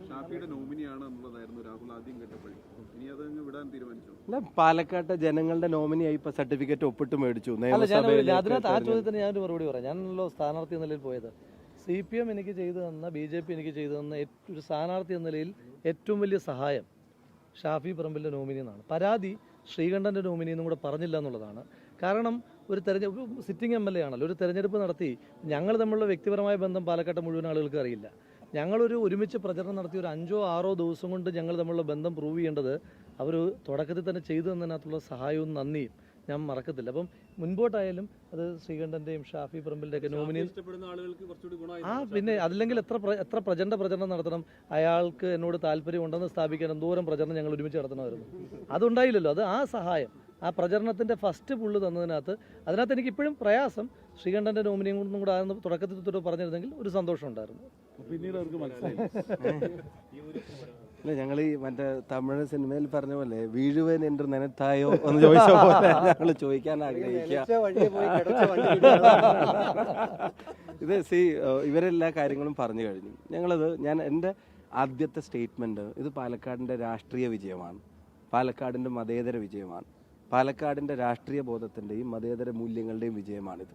ഷാഫിയുടെ നോമിനിയാണ് എന്നുള്ളതായിരുന്നു രാഹുൽ ആദ്യം കേട്ടപ്പോൾ. ഇനി അത് വിടാൻ തീരുമാനിച്ചു. പാലക്കാട്ടെ ജനങ്ങളുടെ നോമിനിയായി ഇപ്പൊ സർട്ടിഫിക്കറ്റ് ഒപ്പിട്ട് മേടിച്ചു. അതിനകത്ത് ആ ചോദ്യത്തിന് ഞാനൊരു മറുപടി പറയാം. ഞാനല്ലോ സ്ഥാനാർത്ഥി എന്ന നിലയിൽ പോയത്. CPM എനിക്ക് ചെയ്തു തന്ന, BJP എനിക്ക് ചെയ്തു തന്ന ഒരു സ്ഥാനാർത്ഥി എന്ന നിലയിൽ ഏറ്റവും വലിയ സഹായം ഷാഫി പറമ്പിലിൻ്റെ നോമിനി എന്നാണ്. പരാതി ശ്രീകണ്ഠൻ്റെ നോമിനി എന്നും കൂടെ പറഞ്ഞില്ല എന്നുള്ളതാണ്. കാരണം ഒരു സിറ്റിംഗ് MLA ആണല്ലോ, ഒരു തെരഞ്ഞെടുപ്പ് നടത്തി ഞങ്ങൾ തമ്മിലുള്ള വ്യക്തിപരമായ ബന്ധം പാലക്കാട്ടെ മുഴുവൻ ആളുകൾക്ക് അറിയില്ല. ഞങ്ങളൊരു ഒരുമിച്ച് പ്രചരണം നടത്തി ഒരു 5-6 ദിവസം കൊണ്ട് ഞങ്ങൾ തമ്മിലുള്ള ബന്ധം പ്രൂവ് ചെയ്യേണ്ടത് അവർ തുടക്കത്തിൽ തന്നെ ചെയ്തു തന്നതിനകത്തുള്ള സഹായവും നന്ദിയും ഞാൻ മറക്കത്തില്ല. അപ്പം മുൻപോട്ടായാലും അത് ശ്രീകണ്ഠൻ്റെയും ഷാഫി പറമ്പിലിൻ്റെയൊക്കെ നോമിനി പിന്നെ അതില്ലെങ്കിൽ എത്ര പ്രചണ്ഡ പ്രചരണം നടത്തണം, അയാൾക്ക് എന്നോട് താല്പര്യം ഉണ്ടെന്ന് സ്ഥാപിക്കാൻ എന്തോരം പ്രചരണം ഞങ്ങൾ ഒരുമിച്ച് നടത്തണമായിരുന്നു. അതുണ്ടായില്ലല്ലോ. അത് ആ സഹായം, ആ പ്രചരണത്തിൻ്റെ ഫസ്റ്റ് പുള്ള് തന്നതിനകത്ത് എനിക്കിപ്പോഴും പ്രയാസം ശ്രീകണ്ഠൻ്റെ നോമിനിയും കൊണ്ടും കൂടെ ആണെന്ന് തുടക്കത്തിൽ തൊട്ട് പറഞ്ഞിരുന്നെങ്കിൽ ഒരു സന്തോഷം ഉണ്ടായിരുന്നു. പിന്നീട് അവർക്ക് മനസ്സിലായി. അല്ല, ഞങ്ങൾ ഈ മറ്റേ തമിഴ് സിനിമയിൽ പറഞ്ഞ പോലെ വീഴുവൻ എന്ന് നിനത്തായോ എന്ന് ചോദിച്ച പോലെ ഞങ്ങൾ ചോദിക്കാൻ ആഗ്രഹിക്കുക. ഇത് ഇവരെല്ലാ കാര്യങ്ങളും പറഞ്ഞു കഴിഞ്ഞു. ഞാൻ എൻ്റെ ആദ്യത്തെ സ്റ്റേറ്റ്മെൻറ്റ്, ഇത് പാലക്കാടിൻ്റെ രാഷ്ട്രീയ വിജയമാണ്, പാലക്കാടിൻ്റെ മതേതര വിജയമാണ്, പാലക്കാടിൻ്റെ രാഷ്ട്രീയ ബോധത്തിൻ്റെയും മതേതര മൂല്യങ്ങളുടെയും വിജയമാണിത്.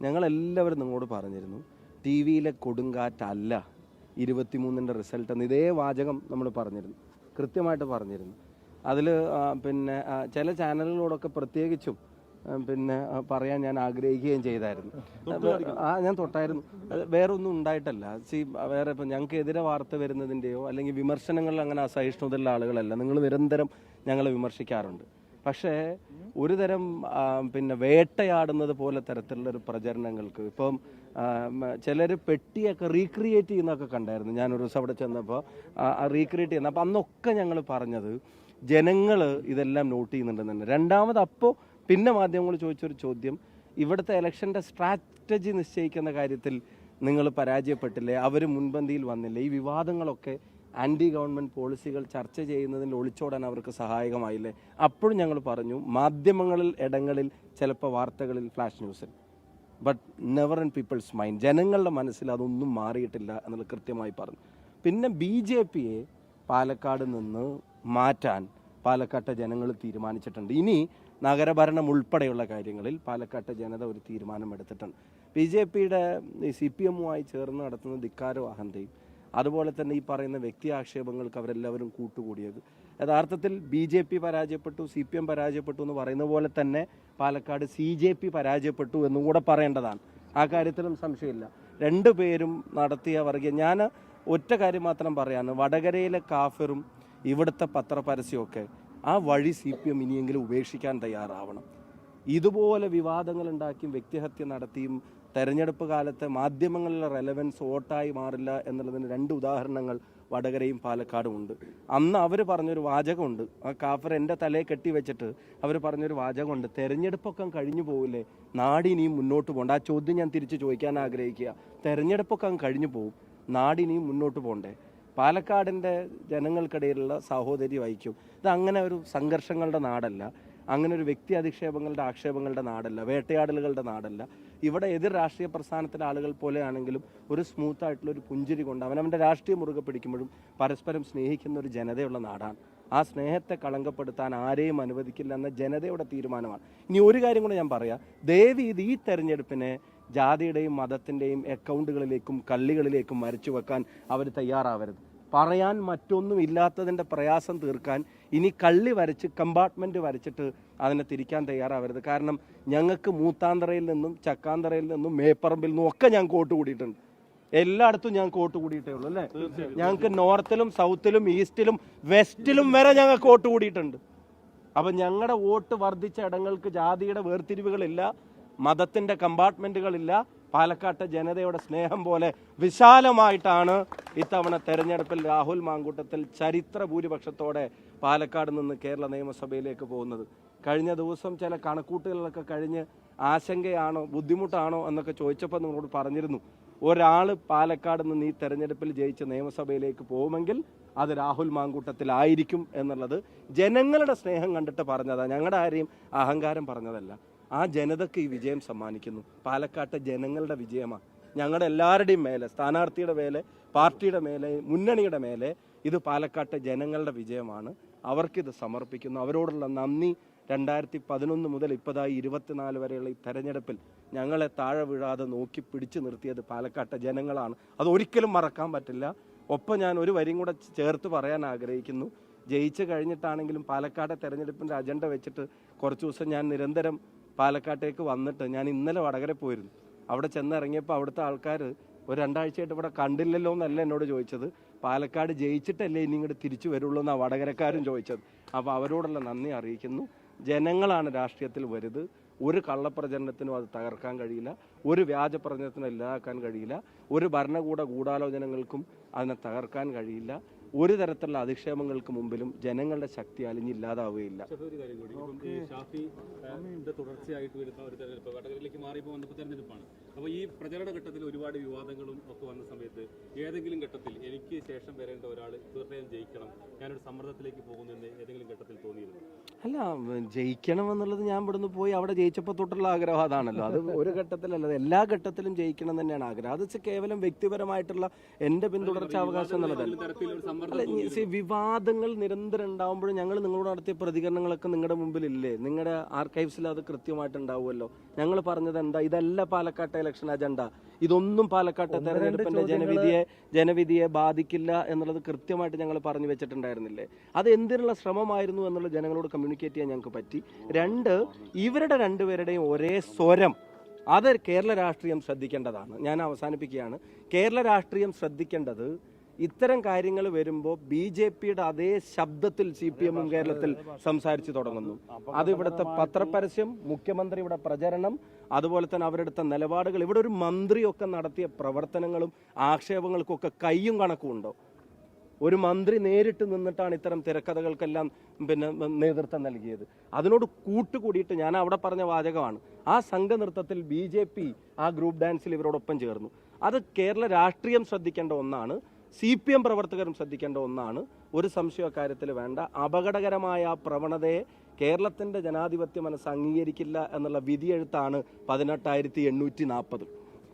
ഞങ്ങളെല്ലാവരും നിങ്ങളോട് പറഞ്ഞിരുന്നു, TV കൊടുങ്കാറ്റല്ല 23 റിസൾട്ട് എന്ന്. ഇതേ വാചകം നമ്മൾ പറഞ്ഞിരുന്നു, കൃത്യമായിട്ട് പറഞ്ഞിരുന്നു. അതിൽ പിന്നെ ചില ചാനലുകളോടൊക്കെ പ്രത്യേകിച്ചും പിന്നെ പറയാൻ ഞാൻ ആഗ്രഹിക്കുകയും ചെയ്തായിരുന്നു. ഞാൻ തൊട്ടായിരുന്നു. വേറെ ഒന്നും ഉണ്ടായിട്ടല്ല. വേറെ ഇപ്പം ഞങ്ങൾക്ക് എതിരെ വാർത്ത വരുന്നതിൻ്റെയോ അല്ലെങ്കിൽ വിമർശനങ്ങളിൽ അങ്ങനെ അസഹിഷ്ണുതയുള്ള ആളുകളല്ല. നിങ്ങൾ നിരന്തരം ഞങ്ങളെ വിമർശിക്കാറുണ്ട്. പക്ഷേ ഒരു തരം പിന്നെ വേട്ടയാടുന്നത് പോലെ തരത്തിലുള്ളൊരു പ്രചരണങ്ങൾക്ക് ഇപ്പം ചിലർ പെട്ടിയൊക്കെ റീക്രിയേറ്റ് ചെയ്യുന്നതൊക്കെ കണ്ടായിരുന്നു. ഞാനൊരു ദിവസം അവിടെ ചെന്നപ്പോൾ റീക്രിയേറ്റ് ചെയ്യുന്ന, അപ്പം അന്നൊക്കെ ഞങ്ങൾ പറഞ്ഞത് ജനങ്ങൾ ഇതെല്ലാം നോട്ട് ചെയ്യുന്നുണ്ടെന്ന് തന്നെ. രണ്ടാമത് അപ്പോൾ പിന്നെ മാധ്യമങ്ങൾ ചോദിച്ചൊരു ചോദ്യം, ഇവിടുത്തെ ഇലക്ഷൻ്റെ സ്ട്രാറ്റജി നിശ്ചയിക്കുന്ന കാര്യത്തിൽ നിങ്ങൾ പരാജയപ്പെട്ടില്ലേ, അവർ മുൻപന്തിയിൽ വന്നില്ലേ, ഈ വിവാദങ്ങളൊക്കെ ആൻറ്റി ഗവൺമെൻറ് പോളിസികൾ ചർച്ച ചെയ്യുന്നതിൽ ഒളിച്ചോടാൻ അവർക്ക് സഹായകമായില്ലേ. അപ്പോഴും ഞങ്ങൾ പറഞ്ഞു, ഇടങ്ങളിൽ ചിലപ്പോൾ വാർത്തകളിൽ ഫ്ലാഷ് ന്യൂസിൽ, but never in people's mind, ജനങ്ങളുടെ മനസ്സിൽ അതൊന്നും മാറിയിട്ടില്ല എന്നുള്ളത് കൃത്യമായി പറഞ്ഞു. പിന്നെ BJPയെ പാലക്കാട് നിന്ന് മാറ്റാൻ പാലക്കാട്ടെ ജനങ്ങൾ തീരുമാനിച്ചിട്ടുണ്ട്. ഇനി നഗരഭരണം ഉൾപ്പെടെയുള്ള കാര്യങ്ങളിൽ പാലക്കാട്ടെ ജനത ഒരു തീരുമാനമെടുത്തിട്ടുണ്ട്. BJPയുടെ CPMുമായി ചേർന്ന് നടത്തുന്ന ധിക്കാരവും അഹന്തയും, അതുപോലെ തന്നെ ഈ പറയുന്ന വ്യക്തി ആക്ഷേപങ്ങൾക്ക് അവരെല്ലാവരും കൂട്ടുകൂടിയത്, യഥാർത്ഥത്തിൽ BJP പരാജയപ്പെട്ടു, CPM പരാജയപ്പെട്ടു എന്ന് പറയുന്ന പോലെ തന്നെ പാലക്കാട് CJP പരാജയപ്പെട്ടു എന്നും കൂടെ പറയേണ്ടതാണ്. ആ കാര്യത്തിലും സംശയമില്ല. രണ്ടുപേരും നടത്തിയ വർഗീയ, ഞാൻ ഒറ്റ കാര്യം മാത്രം പറയാന്ന്, വടകരയിലെ കാഫറും ഇവിടുത്തെ പത്രപരസ്യമൊക്കെ ആ വഴി CPM ഇനിയെങ്കിലും ഉപേക്ഷിക്കാൻ തയ്യാറാവണം. ഇതുപോലെ വിവാദങ്ങൾ ഉണ്ടാക്കിയും വ്യക്തിഹത്യ നടത്തിയും തെരഞ്ഞെടുപ്പ് കാലത്തെ മാധ്യമങ്ങളിലെ റെലവൻസ് വോട്ടായി മാറില്ല എന്നുള്ളതിന് 2 ഉദാഹരണങ്ങൾ വടകരയും പാലക്കാടും ഉണ്ട്. അന്ന് അവർ പറഞ്ഞൊരു വാചകമുണ്ട്, ആ കാഫർ എൻ്റെ തലയെ കെട്ടിവെച്ചിട്ട് അവർ പറഞ്ഞൊരു വാചകമുണ്ട്, തെരഞ്ഞെടുപ്പൊക്കെ കഴിഞ്ഞു പോകില്ലേ, നാടിനിയും മുന്നോട്ട് പോകണ്ട. ആ ചോദ്യം ഞാൻ തിരിച്ച് ചോദിക്കാൻ ആഗ്രഹിക്കുക, തെരഞ്ഞെടുപ്പൊക്കെ കഴിഞ്ഞു പോകും, നാടിനിയും മുന്നോട്ട് പോകണ്ടേ? പാലക്കാടിൻ്റെ ജനങ്ങൾക്കിടയിലുള്ള സാഹോദര്യ ഐക്യം, ഇത് അങ്ങനെ ഒരു സംഘർഷങ്ങളുടെ നാടല്ല, അങ്ങനെ ഒരു വ്യക്തി അധിക്ഷേപങ്ങളുടെ ആക്ഷേപങ്ങളുടെ നാടല്ല, വേട്ടയാടലുകളുടെ നാടല്ല. ഇവിടെ എതിർ രാഷ്ട്രീയ പ്രസ്ഥാനത്തിലെ ആളുകൾ പോലെയാണെങ്കിലും ഒരു സ്മൂത്തായിട്ടുള്ള ഒരു പുഞ്ചിരി കൊണ്ട് അവനവൻ്റെ രാഷ്ട്രീയം മുറുകെ പിടിക്കുമ്പോഴും പരസ്പരം സ്നേഹിക്കുന്ന ഒരു ജനതയുള്ള നാടാണ്. ആ സ്നേഹത്തെ കളങ്കപ്പെടുത്താൻ ആരെയും അനുവദിക്കില്ല എന്ന ജനതയുടെ തീരുമാനമാണ്. ഇനി ഒരു കാര്യം കൂടെ ഞാൻ പറയാം, ദയവ് ഇത് ഈ തെരഞ്ഞെടുപ്പിനെ ജാതിയുടെയും മതത്തിൻ്റെയും അക്കൗണ്ടുകളിലേക്കും കള്ളികളിലേക്കും മരിച്ചു വെക്കാൻ അവർ തയ്യാറാവരുത്. പറയാൻ മറ്റൊന്നും ഇല്ലാത്തതിൻ്റെ പ്രയാസം തീർക്കാൻ ഇനി കള്ളി വരച്ച് കമ്പാർട്ട്മെൻറ്റ് വരച്ചിട്ട് അതിനെ തിരിക്കാൻ തയ്യാറാവരുത്. കാരണം ഞങ്ങൾക്ക് മൂത്താന്തറയിൽ നിന്നും ചക്കാന്തറയിൽ നിന്നും മേപ്പറമ്പിൽ നിന്നും ഒക്കെ ഞാൻ കോട്ട് കൂടിയിട്ടുണ്ട്. എല്ലായിടത്തും ഞാൻ കോട്ട് കൂടിയിട്ടേ ഉള്ളൂ അല്ലേ. ഞങ്ങൾക്ക് നോർത്തിലും സൗത്തിലും ഈസ്റ്റിലും വെസ്റ്റിലും വരെ ഞങ്ങൾക്ക് കോട്ട് കൂടിയിട്ടുണ്ട്. അപ്പം ഞങ്ങളുടെ വോട്ട് വർദ്ധിച്ച ഇടങ്ങൾക്ക് ജാതിയുടെ വേർതിരിവുകളില്ല, മതത്തിൻ്റെ കമ്പാർട്ട്മെൻറ്റുകളില്ല. പാലക്കാട്ടെ ജനതയുടെ സ്നേഹം പോലെ വിശാലമായിട്ടാണ് ഇത്തവണ തെരഞ്ഞെടുപ്പിൽ രാഹുൽ മാങ്കൂട്ടത്തിൽ ചരിത്ര ഭൂരിപക്ഷത്തോടെ പാലക്കാട് നിന്ന് കേരള നിയമസഭയിലേക്ക് പോകുന്നത്. കഴിഞ്ഞ ദിവസം ചില കണക്കൂട്ടുകളിലൊക്കെ കഴിഞ്ഞ് ആശങ്കയാണോ ബുദ്ധിമുട്ടാണോ എന്നൊക്കെ ചോദിച്ചപ്പോൾ നിങ്ങളോട് പറഞ്ഞിരുന്നു, ഒരാൾ പാലക്കാട് നിന്ന് ഈ തെരഞ്ഞെടുപ്പിൽ ജയിച്ച് നിയമസഭയിലേക്ക് പോകുമെങ്കിൽ അത് രാഹുൽ മാങ്കൂട്ടത്തിലായിരിക്കും എന്നുള്ളത് ജനങ്ങളുടെ സ്നേഹം കണ്ടിട്ട് പറഞ്ഞതാണ്, ഞങ്ങളുടെ ആരെയും അഹങ്കാരം പറഞ്ഞതല്ല. ആ ജനതയ്ക്ക് ഈ വിജയം സമ്മാനിക്കുന്നു. പാലക്കാട്ടെ ജനങ്ങളുടെ വിജയമാണ്. ഞങ്ങളുടെ എല്ലാവരുടെയും മേലെ, സ്ഥാനാർത്ഥിയുടെ മേലെ, പാർട്ടിയുടെ മേലെ, മുന്നണിയുടെ മേലെ ഇത് പാലക്കാട്ടെ ജനങ്ങളുടെ വിജയമാണ്. അവർക്കിത് സമർപ്പിക്കുന്നു. അവരോടുള്ള നന്ദി 2011 മുതൽ ഇപ്പോഴായി 24 വരെയുള്ള ഈ തെരഞ്ഞെടുപ്പിൽ ഞങ്ങളെ താഴെ വീഴാതെ നോക്കി പിടിച്ചു നിർത്തിയത് പാലക്കാട്ടെ ജനങ്ങളാണ്. അത് ഒരിക്കലും മറക്കാൻ പറ്റില്ല. ഒപ്പം ഞാൻ ഒരു വരിയും കൂടെ ചേർത്ത് പറയാൻ ആഗ്രഹിക്കുന്നു. ജയിച്ചു കഴിഞ്ഞിട്ടാണെങ്കിലും പാലക്കാട്ടെ തെരഞ്ഞെടുപ്പിൻ്റെ അജണ്ട വെച്ചിട്ട് കുറച്ച് ദിവസം ഞാൻ നിരന്തരം പാലക്കാട്ടേക്ക് വന്നിട്ട്, ഞാൻ ഇന്നലെ വടകര പോയിരുന്നു. അവിടെ ചെന്നിറങ്ങിയപ്പോൾ അവിടുത്തെ ആൾക്കാർ ഒരു 2 ആഴ്ചയായിട്ട് ഇവിടെ കണ്ടില്ലല്ലോ എന്നല്ല എന്നോട് ചോദിച്ചത്, പാലക്കാട് ജയിച്ചിട്ടല്ലേ ഇനി ഇങ്ങോട്ട് തിരിച്ചു വരുള്ളൂ എന്നാണ് വടകരക്കാരും ചോദിച്ചത്. അപ്പോൾ അവരോടുള്ള നന്ദി അറിയിക്കുന്നു. ജനങ്ങളാണ് രാഷ്ട്രീയത്തിൽ വരുത്. ഒരു കള്ളപ്രചരണത്തിനും അത് തകർക്കാൻ കഴിയില്ല, ഒരു വ്യാജ പ്രചരണത്തിനും ഇല്ലാതാക്കാൻ കഴിയില്ല, ഒരു ഭരണകൂട ഗൂഢാലോചനകൾക്കും അതിനെ തകർക്കാൻ കഴിയില്ല. ഒരു തരത്തിലുള്ള അധിക്ഷേപങ്ങൾക്ക് മുമ്പിലും ജനങ്ങളുടെ ശക്തി അലിഞ്ഞില്ലാതാവുകയില്ല. തുടർച്ചയായിട്ട് വരുന്ന ഒരു തെരഞ്ഞെടുപ്പ് വടകരയിലേക്ക് മാറിയപ്പോൾ വന്നപ്പോൾ തെരഞ്ഞെടുപ്പാണ്. അപ്പോൾ ഈ പ്രചരണ ഘട്ടത്തിൽ ഒരുപാട് വിവാദങ്ങളും ഒക്കെ വന്ന സമയത്ത് ഏതെങ്കിലും ഘട്ടത്തിൽ എനിക്ക് ശേഷം വരേണ്ട ഒരാൾ തീർച്ചയായും ജയിക്കണം, ഞാനൊരു സമ്മർദ്ദത്തിലേക്ക് പോകുന്നെന്ന് ഏതെങ്കിലും ഘട്ടത്തിൽ തോന്നിയിരുന്നു? അല്ല, ജയിക്കണം എന്നുള്ളത് ഞാൻ ഇവിടുന്ന് പോയി അവിടെ ജയിച്ചപ്പോൾ തൊട്ടുള്ള ആഗ്രഹം അതാണല്ലോ. അത് ഒരു ഘട്ടത്തിലല്ല, എല്ലാ ഘട്ടത്തിലും ജയിക്കണം തന്നെയാണ് ആഗ്രഹം. അത് കേവലം വ്യക്തിപരമായിട്ടുള്ള എൻ്റെ പിന്തുടർച്ച അവകാശം എന്നുള്ളതല്ല. വിവാദങ്ങൾ നിരന്തരം ഉണ്ടാകുമ്പോഴും ഞങ്ങൾ നിങ്ങളോട് നടത്തിയ പ്രതികരണങ്ങളൊക്കെ നിങ്ങളുടെ മുമ്പിലില്ലേ? നിങ്ങളുടെ ആർക്കൈവ്സിൽ അത് കൃത്യമായിട്ട് ഉണ്ടാവുമല്ലോ. ഞങ്ങൾ പറഞ്ഞത് എന്താ? ഇതല്ല പാലക്കാട്ടെ ഇലക്ഷൻ അജണ്ട, ഇതൊന്നും പാലക്കാട്ടെ തെരഞ്ഞെടുപ്പിന്റെ ജനവിധിയെ ബാധിക്കില്ല എന്നുള്ളത് കൃത്യമായിട്ട് ഞങ്ങൾ പറഞ്ഞു വെച്ചിട്ടുണ്ടായിരുന്നില്ലേ? അത് എന്തിനുള്ള ശ്രമമായിരുന്നു എന്നുള്ളത് ജനങ്ങളോട് കമ്മ്യൂണിക്കേറ്റ് ചെയ്യാൻ ഞങ്ങൾക്ക് പറ്റി. 2, ഇവരുടെ രണ്ടുപേരുടെയും ഒരേ സ്വരം, അത് കേരള രാഷ്ട്രീയം ശ്രദ്ധിക്കേണ്ടതാണ്. ഞാൻ അവസാനിപ്പിക്കുകയാണ്. കേരള രാഷ്ട്രീയം ശ്രദ്ധിക്കേണ്ടത്, ഇത്തരം കാര്യങ്ങൾ വരുമ്പോൾ BJPയുടെ അതേ ശബ്ദത്തിൽ CPM കേരളത്തിൽ സംസാരിച്ചു തുടങ്ങുന്നു. അത് ഇവിടുത്തെ പത്രപരസ്യം, മുഖ്യമന്ത്രിയുടെ പ്രചരണം, അതുപോലെ തന്നെ അവരെടുത്ത നിലപാടുകൾ, ഇവിടെ ഒരു മന്ത്രിയൊക്കെ നടത്തിയ പ്രവർത്തനങ്ങളും ആക്ഷേപങ്ങൾക്കൊക്കെ കയ്യും കണക്കും ഉണ്ടോ? ഒരു മന്ത്രി നേരിട്ട് നിന്നിട്ടാണ് ഇത്തരം തിരക്കഥകൾക്കെല്ലാം നേതൃത്വം നൽകിയത്. അതിനോട് കൂട്ടുകൂടിയിട്ട് ഞാൻ അവിടെ പറഞ്ഞ വാചകമാണ്, ആ സംഘനൃത്തത്തിൽ BJP ആ ഗ്രൂപ്പ് ഡാൻസിൽ ഇവരോടൊപ്പം ചേർന്നു. അത് കേരള രാഷ്ട്രീയം ശ്രദ്ധിക്കേണ്ട ഒന്നാണ്, CPM പ്രവർത്തകരും ശ്രദ്ധിക്കേണ്ട ഒന്നാണ്. ഒരു സംശയ കാര്യത്തിൽ വേണ്ട. അപകടകരമായ ആ പ്രവണതയെ കേരളത്തിൻ്റെ ജനാധിപത്യ മനസ്സ് അംഗീകരിക്കില്ല എന്നുള്ള വിധിയെഴുത്താണ് 18,840.